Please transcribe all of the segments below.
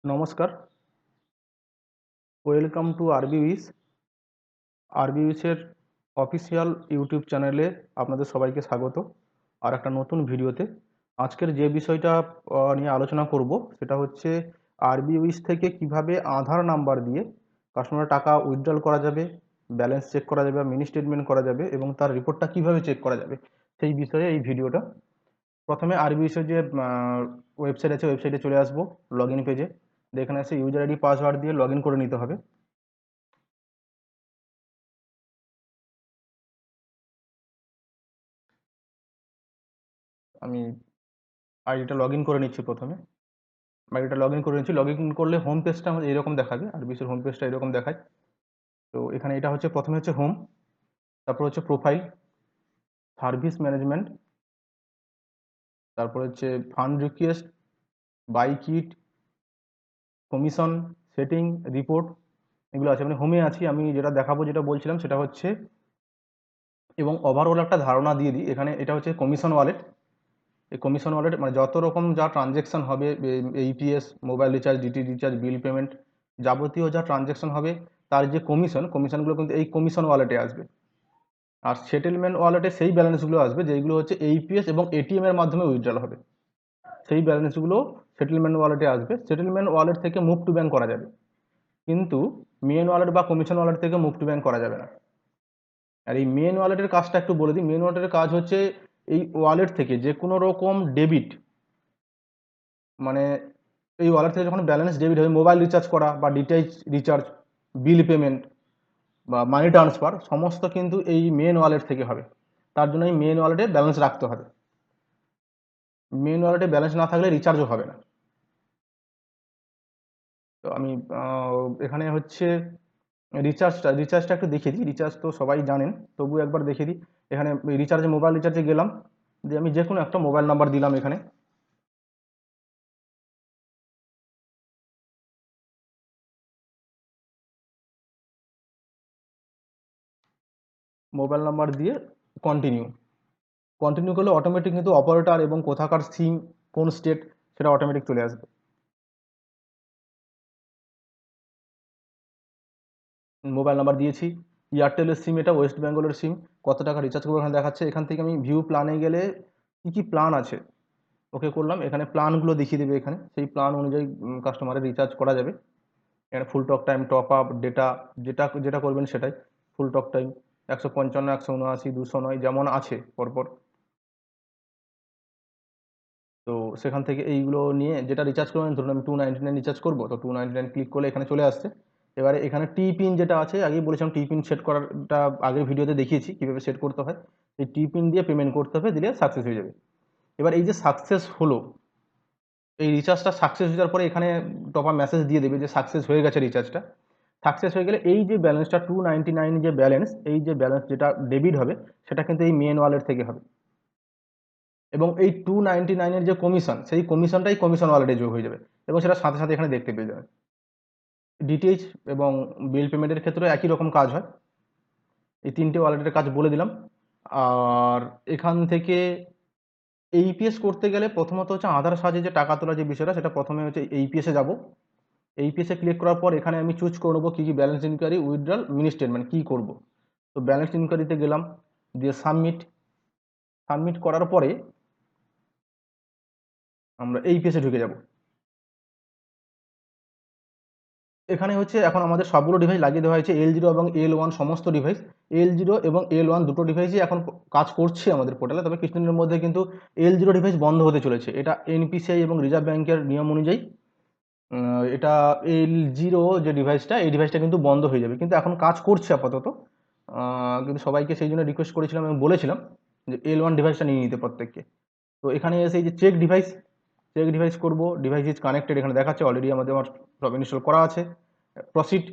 নমস্কার, welcome to আরবিউইস। আরবিউইসের official YouTube চ্যানেলে আপনাদের সবাইকে স্বাগত আর একটা নতুন ভিডিওতে। আজকের যে বিষয়টা নিয়ে আলোচনা করব সেটা হচ্ছে আরবিউইস থেকে কিভাবে আধার নাম্বার দিয়ে কাস্টমারের টাকা উইথড্রল করা যাবে, ব্যালেন্স চেক করা যাবে, মিনি স্টেটমেন্ট করা যাবে এবং তার রিপোর্টটা কিভাবে চেক করা যাবে সেই বিষয়ে এই ভিডিওটা। প্রথমে আরবিউইসের যে ওয়েবসাইট আছে ওয়েবসাইটে চলে আসবো, লগ ইন পেজে। এখানে এসে ইউজার আইডি পাসওয়ার্ড দিয়ে লগ ইন করে নিতে হবে। আমি আইডিটা লগ ইন করে নিচ্ছি প্রথমে। আইডিটা লগ ইন করে নিচ্ছি। লগ ইন করলে হোম পেজটা আমাদের এরকম দেখাবে, আরবিসির হোম পেজটা এরকম দেখায়। তো এখানে এটা হচ্ছে, প্রথমে হচ্ছে হোম, তারপর হচ্ছে প্রোফাইল, সার্ভিস ম্যানেজমেন্ট, তারপর হচ্ছে fund request, buy kit, commission, setting, report, এগুলো আছে। মানে হোমে আছি, আমি যেটা দেখাবো, যেটা বলছিলাম সেটা হচ্ছে, এবং ওভারঅল একটা ধারণা দিয়ে দিই। এখানে এটা হচ্ছে কমিশন ওয়ালেট। এই কমিশন ওয়ালেট মানে যত রকম যা ট্রানজ্যাকশন হবে, AEPS, mobile recharge, DT recharge, bill payment, যাবতীয় যা ট্রানজ্যাকশন হবে তার যে কমিশনগুলো কিন্তু এই কমিশন ওয়ালেটে আসবে। আর সেটেলমেন্ট ওয়ালেটে সেই ব্যালেন্সগুলো আসবে যেগুলো হচ্ছে এইপিএস এবং এটিএম এর মাধ্যমে উইথড্রল হবে। সেই ব্যালেন্সগুলো সেটেলমেন্ট ওয়ালেটে আসবে। সেটেলমেন্ট ওয়ালেট থেকে মুভ টু ব্যাংক করা যাবে, কিন্তু মেন ওয়ালেট বা কমিশন ওয়ালেট থেকে মুভ টু ব্যাংক করা যাবে না। আর এই মেন ওয়ালেটের কাজটা একটু বলে দিই। মেন ওয়ালেটের কাজ হচ্ছে এই ওয়ালেট থেকে যে কোনো রকম ডেবিট, মানে এই ওয়ালেট থেকে যখন ব্যালেন্স ডেবিট হবে, মোবাইল রিচার্জ করা বা ডিটিএইচ রিচার্জ, বিল পেমেন্ট বা মানি ট্রান্সফার, সমস্ত কিন্তু এই মেন ওয়ালেট থেকে হবে। তার জন্য এই মেন ওয়ালেটে ব্যালেন্স রাখতে হবে। মেন ওয়ালেটে ব্যালেন্স না থাকলে রিচার্জও হবে না। তো আমি এখানে হচ্ছে রিচার্জটা একটু দেখিয়ে দিই। রিচার্জ তো সবাই জানেন, তবু একবার দেখিয়ে দিই। এখানে রিচার্জে, মোবাইল রিচার্জে গেলাম, দিয়ে আমি যে কোনো একটা মোবাইল নাম্বার দিলাম। এখানে মোবাইল নাম্বার দিয়ে কন্টিনিউ কন্টিনিউ করলে অটোমেটিক কিন্তু অপারেটর এবং কোথাকার সিম, কোন স্টেট, সেটা অটোমেটিক চলে আসবে। মোবাইল নাম্বার দিয়েছি, এয়ারটেলের সিম, এটা ওয়েস্ট বেঙ্গলের সিম। কত টাকা রিচার্জ করবো এখানে দেখাচ্ছে। এখান থেকে আমি ভিউ প্ল্যানে গেলে কী কী প্ল্যান আছে ওকে করলাম। এখানে প্ল্যানগুলো দেখিয়ে দেবে। এখানে সেই প্ল্যান অনুযায়ী কাস্টমারের রিচার্জ করা যাবে। এখানে full talk time, top up, data, যেটা যেটা করবেন সেটাই। ফুল টক টাইম 155, 179, 209 যেমন আছে পরপর। তো সেখান থেকে এইগুলো নিয়ে যেটা রিচার্জ করবেন, ধরুন আমি 299 রিচার্জ করবো, তো 299 ক্লিক করলে এখানে চলে আসছে। এবারে এখানে টি পিন যেটা আছে, আগেই বলেছিলাম টি পিন সেট করারটা আগের ভিডিওতে দেখিয়েছি কীভাবে সেট করতে হয়। এই টি পিন দিয়ে পেমেন্ট করতে হবে, দিলে সাকসেস হয়ে যাবে। এবার এই যে সাকসেস হলো, এই রিচার্জটা সাকসেস হয়ে যাওয়ার পরে এখানে টপ আপ মেসেজ দিয়ে দেবে যে সাকসেস হয়ে গেছে রিচার্জটা। সাকসেস হয়ে গেলে এই যে ব্যালেন্সটা 299 যে ব্যালেন্স, এই যে ব্যালেন্স যেটা ডেবিট হবে, সেটা কিন্তু এই মেন ওয়ালেট থেকে হবে। এবং এই 299 যে কমিশন, সেই কমিশনটাই কমিশন ওয়ালেটে যোগ হয়ে যাবে এবং সেটা সাথে সাথে এখানে দেখতে পেয়ে যাবেন। ডিটিএইচ এবং বিল পেমেন্টের ক্ষেত্রে একই রকম কাজ হয়। এই তিনটে ওয়ালেটের কাজ বলে দিলাম। আর এখান থেকে এইপিএস করতে গেলে প্রথমত হচ্ছে আধার সাহায্যে যে টাকা তোলার যে বিষয়টা, সেটা প্রথমে হচ্ছে এইপিএসে যাব। এইপিএসে ক্লিক করার পর এখানে আমি চুজ করে নেবো কী কী, balance enquiry, withdrawal, mini statement কী করব। তো ব্যালেন্স ইনকোয়ারিতে গেলাম, দিয়ে সাবমিট। সাবমিট করার পরে আমরা এইপিএসে ঢুকে যাব। এখানে হচ্ছে এখন আমাদের সবগুলো ডিভাইস লাগিয়ে দেওয়া হয়েছে, L0 এবং L1 সমস্ত ডিভাইস। L0 এবং L1 দুটো ডিভাইসই এখন কাজ করছে আমাদের পোর্টালে, তবে কিছুদিনের মধ্যে কিন্তু L0 ডিভাইস বন্ধ হতে চলেছে। এটা এনপিসিআই এবং রিজার্ভ ব্যাংকের নিয়ম অনুযায়ী এটা L0 যে ডিভাইসটা, এই ডিভাইসটা কিন্তু বন্ধ হয়ে যাবে, কিন্তু এখন কাজ করছে আপাতত। কিন্তু সবাইকে সেই জন্য রিকোয়েস্ট করেছিলাম এবং বলেছিলাম যে L1 ডিভাইসটা নিয়ে নিতে প্রত্যেককে। তো এখানে এসে এই যে চেক ডিভাইস করব, ডিভাইস ইজ কানেক্টেড এখানে দেখাচ্ছে, অলরেডি আমার সব ইনস্টল করা আছে। প্রসিড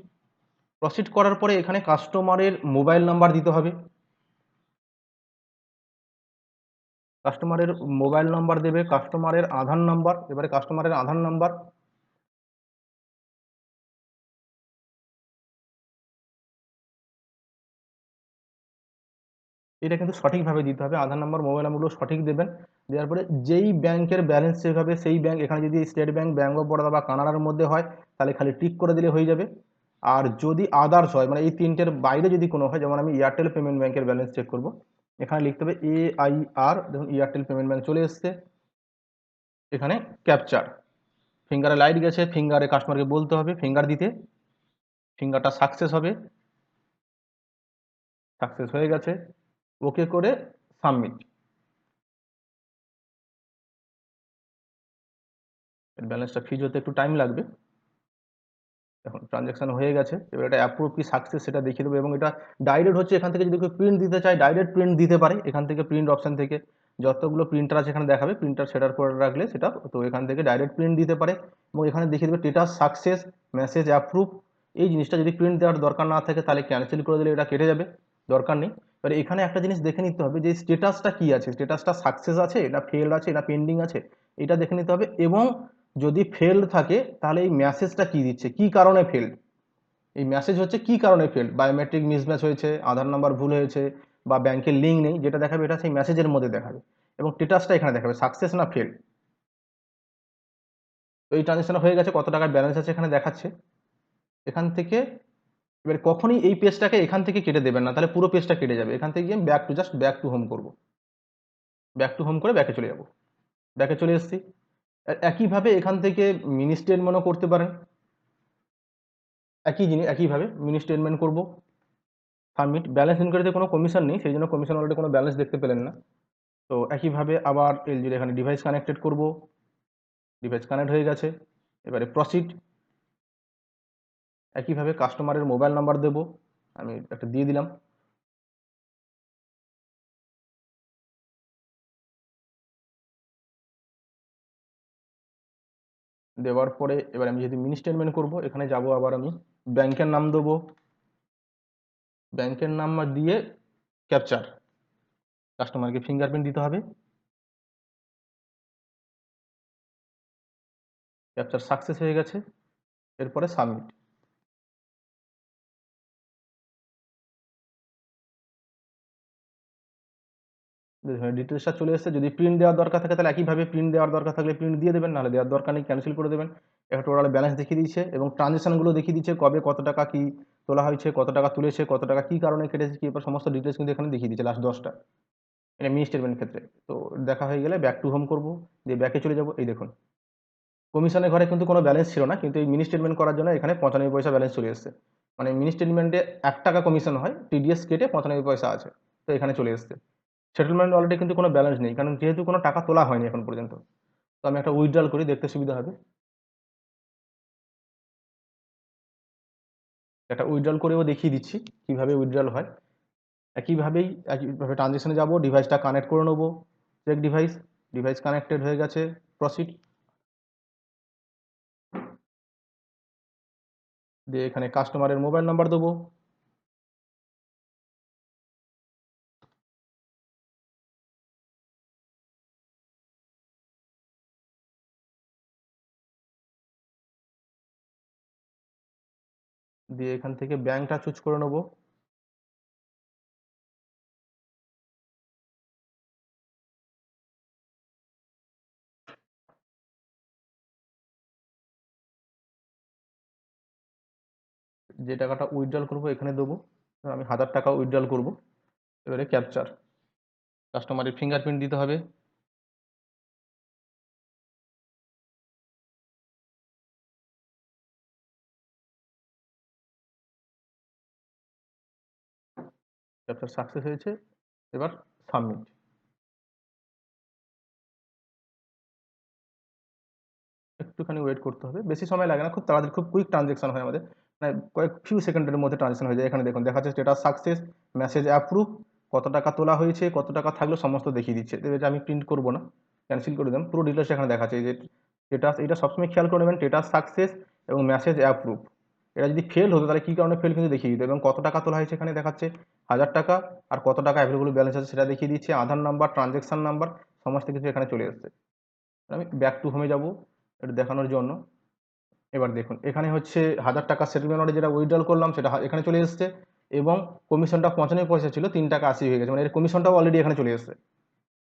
প্রসিড করার পরে এখানে কাস্টমারের মোবাইল নাম্বার দিতে হবে। কাস্টমারের মোবাইল নাম্বার দেবে, কাস্টমারের আধার নাম্বার। এবারে কাস্টমারের আধার নাম্বার, এটা কিন্তু সঠিকভাবে দিতে হবে, আধার নাম্বার মোবাইল নাম্বারগুলো সঠিক দেবেন। দেওয়ার পরে যেই ব্যাংকের ব্যালেন্স চেক হবে সেই ব্যাংক, এখানে যদি state bank, bank of Baroda বা কানাড়ার মধ্যে হয় তাহলে খালি টিক করে দিলে হয়ে যাবে। আর যদি আদার্স হয়, মানে এই তিনটের বাইরে যদি কোনো হয়, যেমন আমি এয়ারটেল পেমেন্ট ব্যাংকের ব্যালেন্স চেক করব, এখানে লিখতে হবে AIR, দেখুন এয়ারটেল পেমেন্ট ব্যাংক চলে এসছে। এখানে ক্যাপচার, ফিঙ্গারে লাইট গেছে, ফিঙ্গারে কাস্টমারকে বলতে হবে ফিঙ্গার দিতে, ফিঙ্গারটা সাকসেস হবে, সাকসেস হয়ে গেছে, ওকে করে সাবমিট। ব্যালেন্সটা ফ্রিজ হতে একটু টাইম লাগবে। এখন ট্রানজ্যাকশন হয়ে গেছে, এবার এটা অ্যাপ্রুভ কি সাকসেস সেটা দেখিয়ে দেবো। এবং এটা ডাইরেক্ট হচ্ছে, এখান থেকে যদি কেউ প্রিন্ট দিতে চায় ডাইরেক্ট প্রিন্ট দিতে পারে, এখান থেকে প্রিন্ট অপশন থেকে যতগুলো প্রিন্টার আছে এখানে দেখাবে, প্রিন্টার সেটার করে রাখলে সেটা তো এখান থেকে ডাইরেক্ট প্রিন্ট দিতে পারে। এবং এখানে দেখিয়ে দেবে স্ট্যাটাস সাকসেস, মেসেজ অ্যাপ্রুভ। এই জিনিসটা যদি প্রিন্ট দেওয়ার দরকার না থাকে তাহলে ক্যান্সেল করে দিলে এটা কেটে যাবে, দরকার নেই। এবার এখানে একটা জিনিস দেখে নিতে হবে যে স্ট্যাটাসটা কি আছে, স্ট্যাটাসটা সাকসেস আছে না ফেল আছে না পেন্ডিং আছে, এটা দেখে নিতে হবে। এবং যদি ফেল্ড থাকে তাহলে এই মেসেজটা কি দিচ্ছে, কি কারণে ফেল্ড, এই মেসেজ হচ্ছে কি কারণে ফেল্ড, বায়োমেট্রিক মিসম্যাচ হয়েছে, আধার নাম্বার ভুল হয়েছে, বা ব্যাংকের লিঙ্ক নেই, যেটা দেখাবে এটা সেই মেসেজের মধ্যে দেখাবে। এবং স্ট্যাটাসটা এখানে দেখাবে সাকসেস না ফেল্ড। তো এই ট্রানজ্যাকশন হয়ে গেছে, কত টাকার ব্যালেন্স আছে এখানে দেখাচ্ছে। এখান থেকে এবার কখনই এই পেজটাকে এখান থেকে কেটে দেবেন না, তাহলে পুরো পেজটা কেটে যাবে। এখান থেকে গিয়ে ব্যাক টু হোম করবো, ব্যাক টু হোম করে ব্যাকে চলে যাব, ব্যাকে চলে এসেছি। একইভাবে এখান থেকে মিনি স্টেটমেন্টও করতে পারেন, একই জিনিস একইভাবে মিনি স্টেটমেন্ট করবো, সাবমিট। ব্যালেন্স ইনকোয়ারিতে কোনো কমিশন নেই, সেই জন্য কমিশন অলরেডি কোনো ব্যালেন্স দেখতে পেলেন না। তো একইভাবে আবার এলজির এখানে ডিভাইস কানেক্টেড করব, ডিভাইস কানেক্ট হয়ে গেছে, এবারে প্রসিড। একইভাবে কাস্টমারের মোবাইল নাম্বার দেব, আমি একটা দিয়ে দিলাম। দেওয়ার পরে এবার আমি যদি মিনি স্টেটমেন্ট করবো, এখানে যাব, আবার আমি ব্যাংকের নাম দেবো, ব্যাংকের নাম দিয়ে ক্যাপচার, কাস্টমারকে ফিঙ্গারপ্রিন্ট দিতে হবে, ক্যাপচার সাকসেস হয়ে গেছে, এরপরে সাবমিট। ডিটেলসটা চলে এসেছে। যদি প্রিন্ট দেওয়ার দরকার থাকে তাহলে একইভাবে প্রিন্ট দেওয়ার দরকার থাকলে প্রিন্ট দিয়ে দেবেন, নাহলে দেওয়ার দরকার নেই, ক্যান্সেল করে দেবেন। একটা টোটাল ব্যালেন্স দেখিয়ে দিচ্ছে এবং ট্রানজেকশনগুলো দেখিয়ে দিচ্ছে, কবে কত টাকা কি তোলা হয়েছে, কত টাকা তুলেছে, কত টাকা কি কারণে কেটেছে, কি এবার সমস্ত ডিটেলস কিন্তু এখানে দেখিয়ে দিচ্ছে লাস্ট 10টা, এটা মিনি স্টেটমেন্টের ক্ষেত্রে। তো দেখা হয়ে গেলে ব্যাক টু হোম করবো, দিয়ে ব্যাকে চলে যাব। এই দেখুন কমিশনের ঘরে কিন্তু কোনো ব্যালেন্স ছিল না, কিন্তু এই মিনি স্টেটমেন্ট করার জন্য এখানে 95 পয়সা ব্যালেন্স চলে এসেছে। মানে মিনি স্টেটমেন্টে 1 টাকা কমিশন হয়, টিডিএস কেটে 95 পয়সা আছে, তো এখানে চলে এসেছে। সেটেলমেন্ট অলরেডি কিন্তু কোনো ব্যালেন্স নেই, কারণ যেহেতু কোনো টাকা তোলা হয়নি এখন পর্যন্ত। তো আমি একটা উইথড্রল করি, দেখতে সুবিধা হবে। একটা উইথড্রল করেও দেখিয়ে দিচ্ছি কিভাবে উইথড্রল হয়। একইভাবে ট্রানজেকশনে যাব, ডিভাইসটা কানেক্ট করে নেবো, চেক ডিভাইস, ডিভাইস কানেক্টেড হয়ে গেছে, প্রসিড। দিয়ে এখানে কাস্টমারের মোবাইল নাম্বার দেবো, দিয়ে এখান থেকে ব্যাংকটা চুজ করে নেবো, যে টাকাটা উইথড্রল করবো এখানে দেবো, আমি 1000 টাকা উইথড্রল করবো। এবারে ক্যাপচার, কাস্টমারের ফিঙ্গারপ্রিন্ট দিতে হবে, ক্যাপচার সাকসেস হয়েছে, এবার সাবমিট। একটুখানি ওয়েট করতে হবে, বেশি সময় লাগে না, খুব তাড়াতাড়ি, খুব কুইক ট্রানজেকশন হয় আমাদের, মানে কয়েক ফিউ সেকেন্ডের মধ্যে ট্রানজেকশন হয়ে যায়। এখানে দেখুন দেখাচ্ছে স্ট্যাটাস সাকসেস, মেসেজ অ্যাপ্রুভ, কত টাকা তোলা হয়েছে, কত টাকা থাকলো সমস্ত দেখিয়ে দিচ্ছে। এটা আমি প্রিন্ট করবো না, ক্যান্সেল করে দিলাম, পুরো ডিটেলস এখানে দেখাচ্ছে যে স্ট্যাটাস। এটা সবসময় খেয়াল করে নেবেন, স্ট্যাটাস সাকসেস এবং মেসেজ অ্যাপ্রুভ। এটা যদি ফেল হতো তাহলে কী কারণে ফেল কিন্তু দেখিয়ে দিত, এবং কত টাকা তোলা হয়েছে এখানে দেখাচ্ছে 1000 টাকা, আর কত টাকা অ্যাভেলেবল ব্যালেন্স আছে সেটা দেখিয়ে দিচ্ছে, আধার নাম্বার, ট্রানজ্যাকশন নাম্বার, সমস্ত কিছু এখানে চলে এসছে। আমি ব্যাক টু হোমে যাব এটা দেখানোর জন্য। এবার দেখুন এখানে হচ্ছে 1000 টাকা সেটেলমেন্ট অর্ডার যেটা উইথড্রল করলাম সেটা এখানে চলে এসেছে। এবং কমিশনটা 95 পয়সা ছিল, 3 টাকা 80 হয়ে গেছে, মানে এর কমিশনটাও অলরেডি এখানে চলে এসেছে।